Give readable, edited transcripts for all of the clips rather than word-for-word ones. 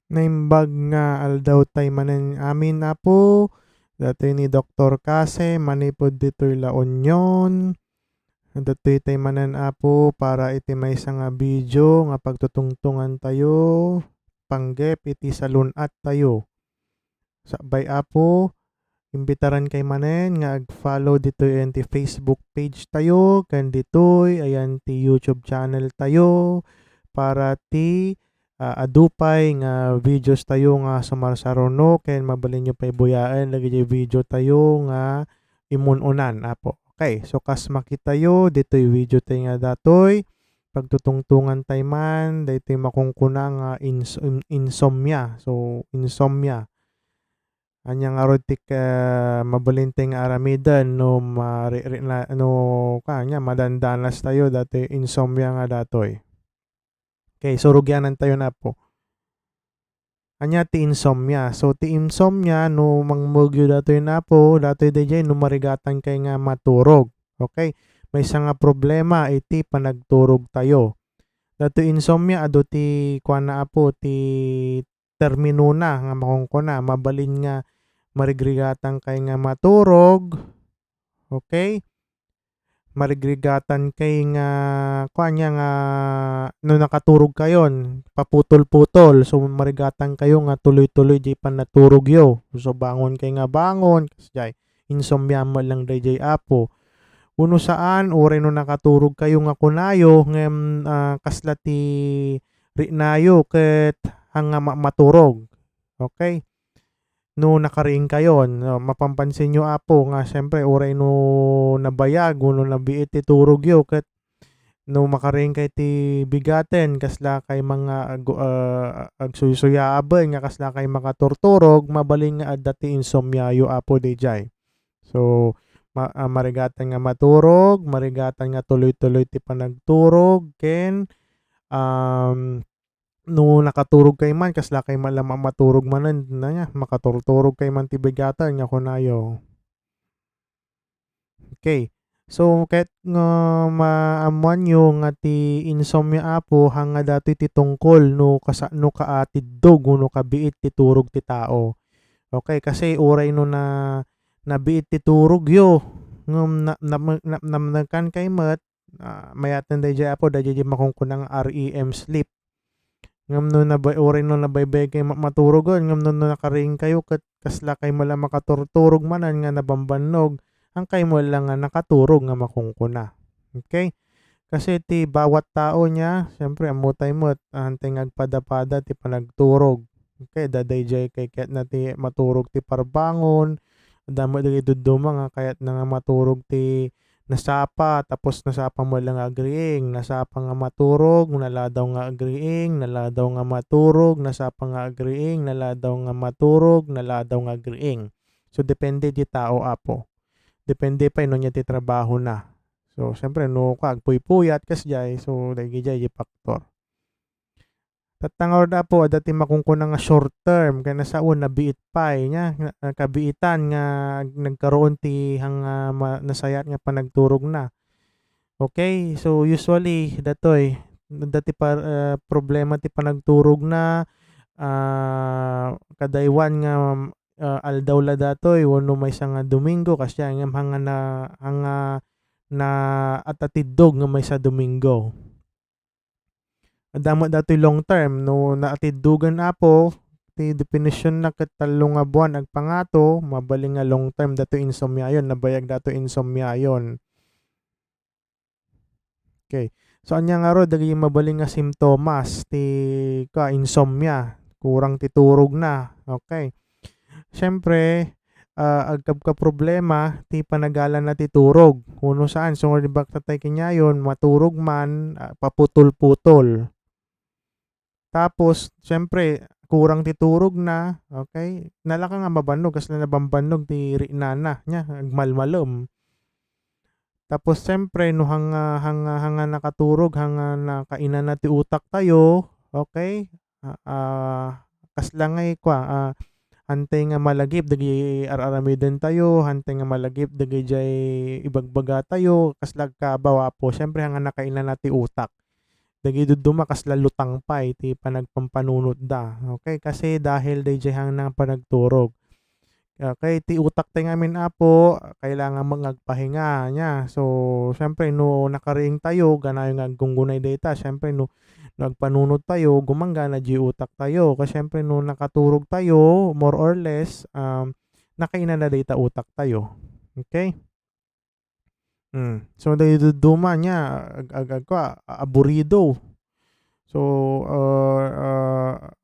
Naimbag nga aldaw tay manen amin apo, datoy ni Doktor Kase manipod ditoy La Union. Datoy tay manen apo para iti maysa nga video nga pagtutungtungan tayo, panggep iti salun-at tayo. Sakbay apo, imbitaran kay manen nga ag-follow ditoy ti Facebook page tayo, ken ditoy ayan ti YouTube channel tayo para ti adupay nga videos tayo nga sumarsaruno ken mabalin nyo pa'y buyaen dagiti video tayo nga imun-unan apo. Okay, so kas makita yo ditoy video tayo nga datoy pagtutungtungan tay man daytoy makungkuna nga insomnia. So insomnia anya nga rod ti mabalin tay nga aramiden no na no kanya madandanas tayo datoy insomnia nga datoy. Okay, so rugyanan tayo na po. Anya ti insomnia. So ti insomnia no mangmugyo datoy na po, datoy DJ no marigatan kay nga maturog. Okay? May isa nga problema iti panagturog tayo. Datoy insomnia ado ti kuan na po ti termino na nga makungkuna mabalin nga marigatan kay nga maturog. Okay? Marigligatan kay nga kuanya nga no nakaturog kayon paputol-putol, so marigatan kayo nga tuloy-tuloy di pa naturog yo, so bangon kay nga bangon kasjay insomnia mo lang dayjay apo uno saan oray no nakaturog kayo nga kunayo ngem kasla ti rinayo ket hanga maturog. Okay, no nakariing kayon no, mapampansin nyo apo nga syempre oray no nabayag no nabiit ti turog yo ket no makaring kay ti bigaten kasla kay mga agsuysuyaben nga kasla kay makaturturog mabaling nga adda ti insomnia yo apo dijay. So marigatan nga maturog, marigatan nga tuloy-tuloy ti panagturog ken no nakaturog kay man kasla kay malam maturog manen na nya makaturturog kay man ti bigatan nga kunayo. Okay. So ket nga maamuan yo nga ti insomnia apo hanga datoy ti tungkol no kasano kaatiddog no kabiit ti turog ti tao. Okay, kasi oray no nabiit ti turog yo ngem namnegkan kay met mayaten dayjay apo dayjay makungkunang REM sleep. Ngam no oray no nabaybay kay maturogon ngam no nakaring kayo ket kasla kay mo lang makaturturog manan nga nabambannog ang kay mo lang nga nakaturog nga makungkuna. Okay? Kasi ti bawat tao niya siyempre amutay met antay agpada-pada ti panagturog. Okay, dadayjay kay ket na ti maturog ti parbangon damo dagiti duduma nga kayat na nga maturog ti nasapa tapos nasapa mo lang agriing, nasapa nga maturog, naladaw nga agriing, naladaw nga maturog, nasapa nga agriing, naladaw nga maturog, naladaw nga agriing. So depende di tao apo. Depende pa ino niya ti trabaho na. So syempre no kag puyat kasjay so dagi jay di factor. Tatangaw da po dati makungkuna nga short term kay nasaon nabiit pay nya kabiitan nga nagkaroon ti hanga nasayat nga panagturog na. Okay, so usually datoy dati problema ti panagturog na kadaywan nga aldaw la datoy wenno maysa nga Domingo kasya ngem hanga na atatiddog nga maysa Domingo. Damo datoy long term no naatiddugan apo ti definisyon na ket tallo nga buwan agpangato mabaling nga long term datoy insomnia yon nabayag datoy insomnia yon. Okay. So anya nga ro dagiti mabaling nga simptomas ti insomnia, kurang ti turog na. Okay. Siyempre agkab ka problema ti panagalan na ti turog. Kuno saan sungod tatay kinyayon maturog man paputol-putol. Tapos siyempre kurang ti turog na, okay? Nalaka nga mabannog kasla nabambannog ti rinana nya agmalmalom. Tapos siyempre no hanga nakaturog hanga nakainan na ti utak tayo, okay? Kasla ngay hantay nga malagip dagi araramiden tayo, hantay nga malagip dagi jay ibagbaga tayo, kasla kabawa po. Siyempre hanga nakainan na ti utak. Dagiti duma kasla lutang pay ti panagpampanunot da, okey. Kasi dahil dayjay hang na panagturog. Okey, ti utak ti ngamin Apo kailangan mangagpahinga niya. So, siyempre no nakariing tayo ganayon nga gunggunay dayta siyempre no nagpanunot tayo gumanggana di utak tayo. Kasi siyempre no nakaturog tayo more or less, nakainan na dayta utak tayo, okey? So daytoy niya agkwa aburido. So,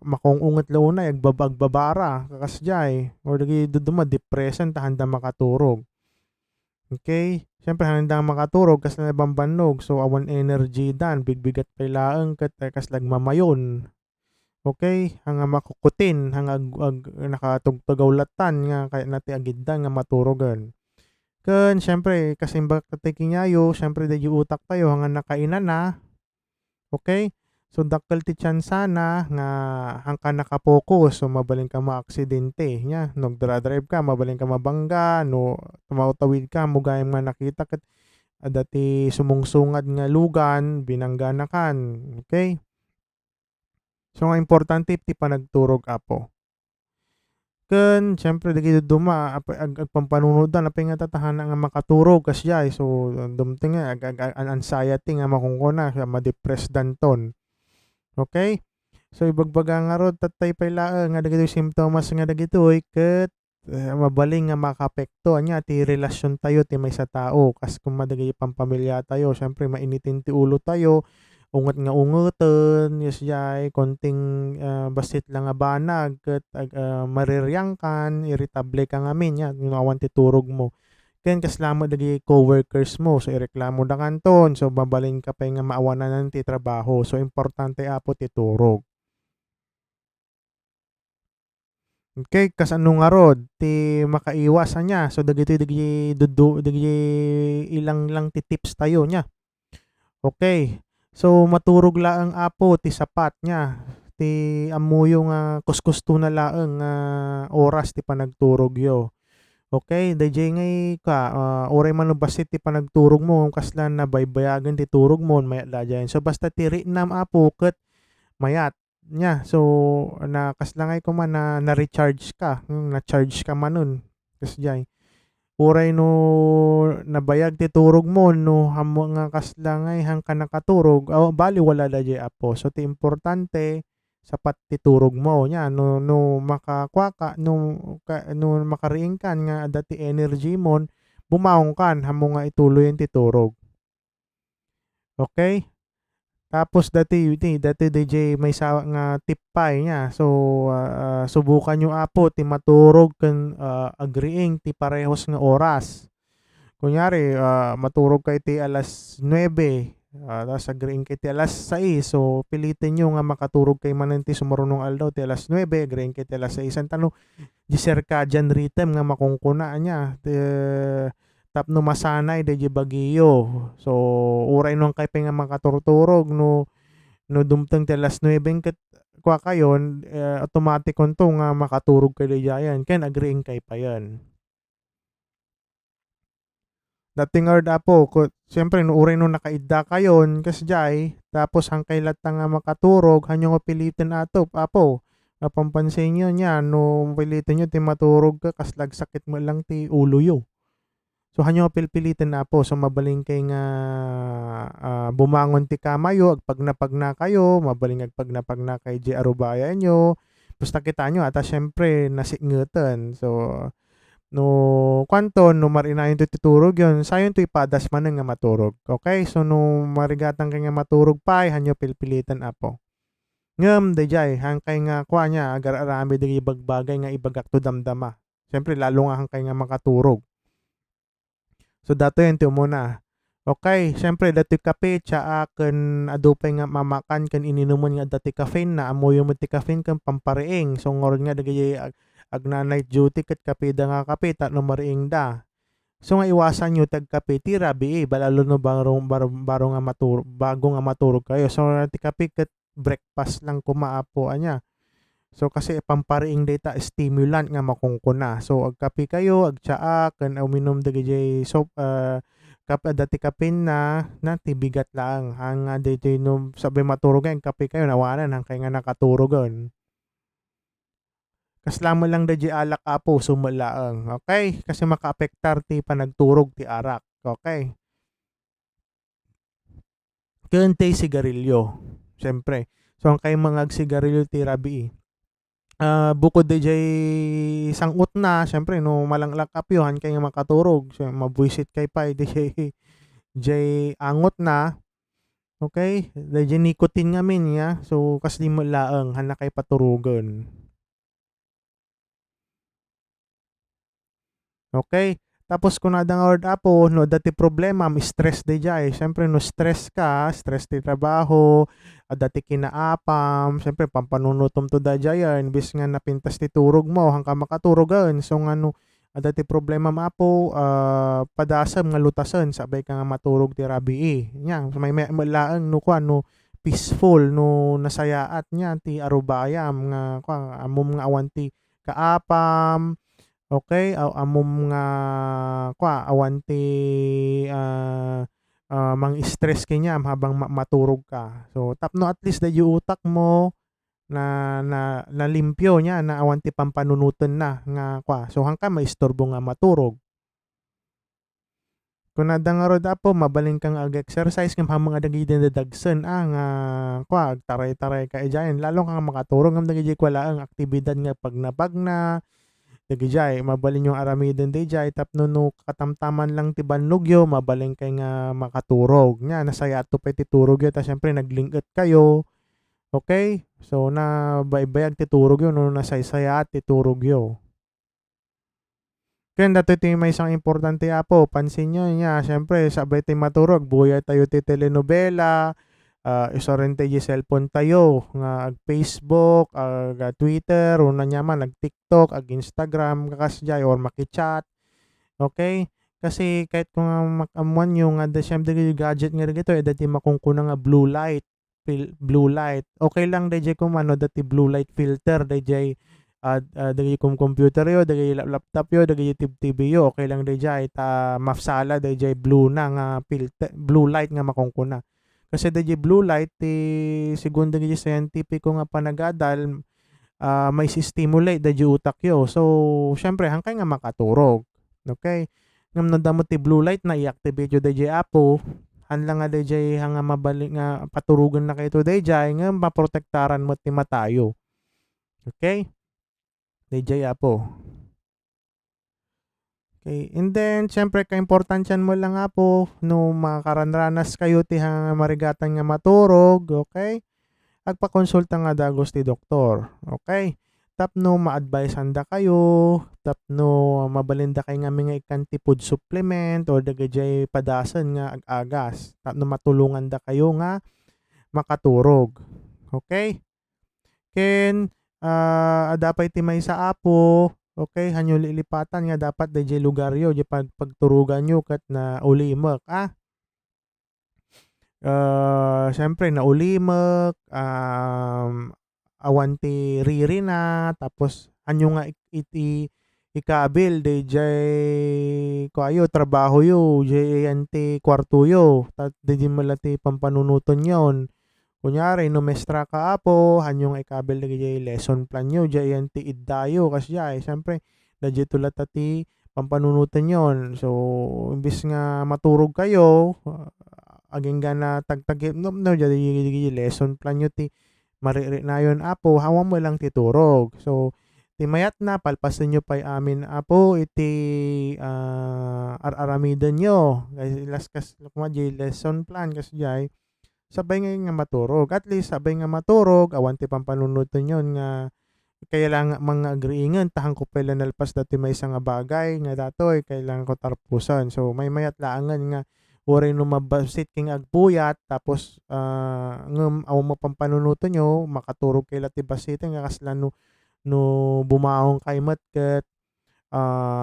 makung-unget launay agbabara kakasjay or dagiti duduma depression ta handa makaturog, okey. Siyempre handa makaturog kasla bambannog so awan energy dan bigbigat pay laeng ket kasla agmamayon, okey. Hanga makukutin hanga nakatugtugaw latan nga kayat na ti agiddan nga maturogen. Ken siyempre kasimbag ti kinyayo siyempre daydi utak tayo hanga nakainan na, okey. So dakkel ti tsansa na nga hangka naka-focus so mabalin ka maaksidente nya no nagdra-drive ka mabalin ka mabangga no tumawtawid ka mo gayam nga nakita ket adda ti sumungsungad nga lugan binanggana kan, okey. So ang importante ti panagturog Apo. Ken siyempre dagiti duma agpampanunot apay nga tatahana nga makaturog kasjay so dumteng nga an anxiety nga makungkuna ma-depress danton, okey. So ibagbaga nga rod tatay pay laeng nga dagitoy simptomas nga dagitoy ket mabalin nga makaapekto anya ti relasyon tayo ti maysa tao kas kung dagiti pampamilya tayo siyempre mainitin ti ulo tayo, unget nga ungeten yesjay konting, basit lang nga banag ket maririang kan, iritable ka ngamin nya no awan ti turog mo. Ken kasla dagiti coworkers mo so ireklamo da kanton so mabalin ka pay nga maawanan ti trabaho. So importante Apo ti turog. Okey, kas ano nga rod ti makaiwas anya so dagiti ilang lang ti tips tayo nya. Okey, so maturog laeng Apo ti sapat nya, ti ammuyo nga kuskusto na laeng nga oras ti panagturog yo. Okey, dayjay ngay oray man no basit ti panagturog mo kasla nabaybayagan ti turog mo mayat dayjay. So basta ti rinnam Apo ket mayat nya. So kasla ngay kuman na na-recharge ka, na-charge ka manen kasjay. Uray no nabayag ti turog mo no ammo nga kasla ngay hangka nakaturog bali wala dayjay Apo. So ti importante sapat ti turog mo nya no makakua ka no makariing kan nga adda ti energy mon bumangon kan ammo nga ituloyen ti turog, okey. Tapos dati dayjay maysa nga tip pay nya so, subukan niyo Apo ti maturog ken agriing ti parehos nga oras. Kunyari, maturog kay ti 9:00, ta's agriing kay ti 6:00 so pilitin niyo nga makaturog kay manen ti sumurunong aldaw ti 9:00 agriing kay ti 6:00 tano di circadian rhythm nga makungkuna anya tapno masanay dayjay bagiyo. So uray no kay nga makaturturog no dumteng ti 9:00 ket kua kayon, automatikon to nga makaturog kay dayjayan ken agriing kay payan. Dating Apo siyempre no uray no nakaidda kayon kasjay tapos hangkay latta nga makaturog hanyo nga piliten Apo, pampansin niyo nya no pilitin niyo ti maturog ka kasla agsakit mo lang ti ulo yo. So hanyo nga pilpiliten Apo so mabalin kay nga, bumangon ti kamayo agpagnapagna kayo mabalin agpagnapagna kay di arubayan niyo. Basta kita nyo siyempre nasingeten so no kuanton no marinayon ti turog yon sayon to'y padas manen nga maturog, okey. So no marigatan kay nga maturog pay hanyo pilpilitan Apo. Ngem dayjay hangkay nga kua nya agar-aramid dagiti bagbagay nga ibagak to damdama. Siyempre lalo nga hangkay nga makaturog. So datoy ti umuna, okey siyempre datoy kape, tsaa, ken adu pay nga mamakan ken ininomon nga adda ti caffeine na amuyo met ti caffeine ken pampariing. So ngoro nga dagiti agna-night duty ket kape da nga kape tapno mariing da. So nga iwasan niyo tagkape ti rabii balalo no baro nga bago nga maturog kayo. So ti kape ket breakfast lang kuma Apo anya. So kasi pampariing dayta stimulant nga makungkuna. So agkape kayo, agtsaa ken uminom dagiti dati kapin na ti bigat laang hanga daytoy no sabay maturugan kape kayo nawanan hangkay nga nakaturugon. Kasla mo lang dadya alak apo sumalaang, okay? Kasi makaapektar ti panagturog ti arak, okay? Ken ti sigarilyo, siyempre. So ang kay mga sigarilyo ti rabii. Bukod dijay sangot na siyempre no malanglak apyo kay nga makaturog, so mabwisit kay pa dijay jay angot na, okay? Dijay nicotine ngamin ya. So kas di mo laeng han na kay paturugon. Okay? Tapos kung nada nga word apo no dati problema stress dijay. Siyempre no stress ka, stress ti trabaho, dati kinaapam, siyempre pampanunutom to dajayan imbes nga napintas ti turog mo hangka makaturogan. So nga no dati problema maapo padasam nga lutasen sabay ka nga maturog ti rabii. Nya may laeng no kuan no peaceful no nasayaat nya ti arubayam nga kuan amom nga awan ti kaapam. Okay, amom nga awan ti mang-stress kenyam habang maturog ka. So tapno at least dadyo utak mo nalimpyo niya na awan ti pampanunutan na nga so hangka maistorbo nga maturog. Kung nada nga rod apo mabalin kang ag-exercise ngam hamang adagiti dadagsen nga taray-taray ka idiyan lalo kang makaturog ngam dagiti wala ang aktibidad nga pagnapagna. Dagijay mabalin yung aramiden dayjay tapno no katamtaman lang ti banlogyo mabalin kay nga makaturog nya nasayato pay ti turog yo ta siyempre naglingket kayo, okay? So na baybayag ti turog yo no nasaysayat ti turog yo. Ken datoy ti maysang importante apo pansin nyo nya siyempre sabay ti maturog buyay tayo ti telenovela, isa rin tayo cellphone tayo nga ag Facebook, ag Twitter, o nanyaman ag TikTok, ag Instagram, kakasjay or makichat, okay? Kasi kahit kung makamuan yung nga siyempre gadget nga rin ito, dati makungkuna nga blue light. Okay lang dayjay kung ano dati blue light filter, dayjay dagay kung computer yo, dagay laptop yo, dagay TV yo, okay lang dayjay ta mafsala dayjay blue na nga filter, blue light nga makungkuna. Kasi dayjay blue light ti segundo dagiti scientifico nga panagadal may stimulate dayjay utak yo. So syempre hangkay nga makaturog. Okay? Ngam nadamot ti blue light na i-activate yo dayjay apo, hanlang nga dayjay hanga mabalik nga paturugan na kayto dayjay nga maprotektaran mo ti matayo. Okay? Dayjay apo. Okay. And then, siyempre, kaimportansyan mo lang nga po, no makaranranas kayo ti marigatan nga maturog, okay? Agpakonsulta nga dagos ti doktor, okay? Tapno ma-advise handa kayo, tapno mabalinda kay nga mga ikanti food supplement or dagajay padasan nga ag-agas. Tapno matulungan da kayo nga makaturog, okay? Ken adapay ti maysa apo, okay, hanyo lilipatan nga dapat dayjay lugar yo di pagturugan yo ket na ulimek siyempre na ulimek awan ti riri na tapos anyo nga iti ikabil dayjay kuayo trabaho yo diyan ti kwarto yo dayjay mala ti pampanunuton yon. Kunyari numestra ka apo hanyong ikabel dagiti lesson plan nyo diyan ti iddayo kasjay siyempre dadya tulad ti pampanunutan yon. So imbis nga maturog kayo aging gana tagtagip no dagiti lesson plan nyo ti mariri na yon apo hawam mo lang ti turog. So ti mayat na palpasen nyo pay amin apo iti aramiden nyo kas lesson plan kasjay sabay nga maturog. At least sabay nga maturog, awan ti pampanunutan yon nga kailangan mga agriingan tahang ko pala nalpas dati may isang bagay nga datoy kailangan ko tarpusan. So may mayat laangan nga oray no mabasit king agpuyat tapos ngem aw mo pampanunutan nyo makaturog kay lati basitin nga kasla no bumaong kay met ket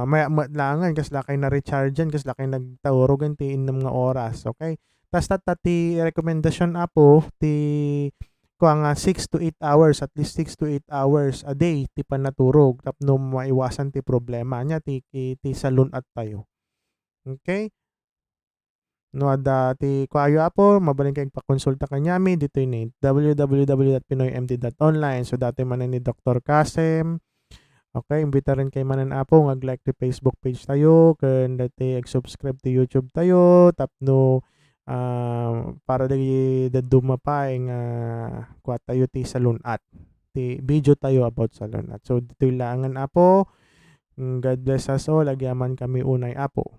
maya langan kasla kay na rechargean kasla kay nagtawrogan ti innem nga oras, okay? Tas ti rekomendasyon apo ti nga 6 to 8 hours, at least 6 to 8 hours a day ti panaturog tapno maiwasan ti problema nya ti salunat tayo. Okay? No, adda ti kuayo Apo, mabalin kay pakonsulta kanyami ditoy ni www.pinoymd.online. So, dati man ni Dr. Kasem. Okay, imbita rin kay manan Apo mag-like ti Facebook page tayo, ken dati ag-subscribe ti YouTube tayo, tapno para dagi daduma pa nga kuha tayo ti salunat. Ti video tayo about salunat. So, ditoy laangan Apo. God bless us all. Agyaman kami unay Apo.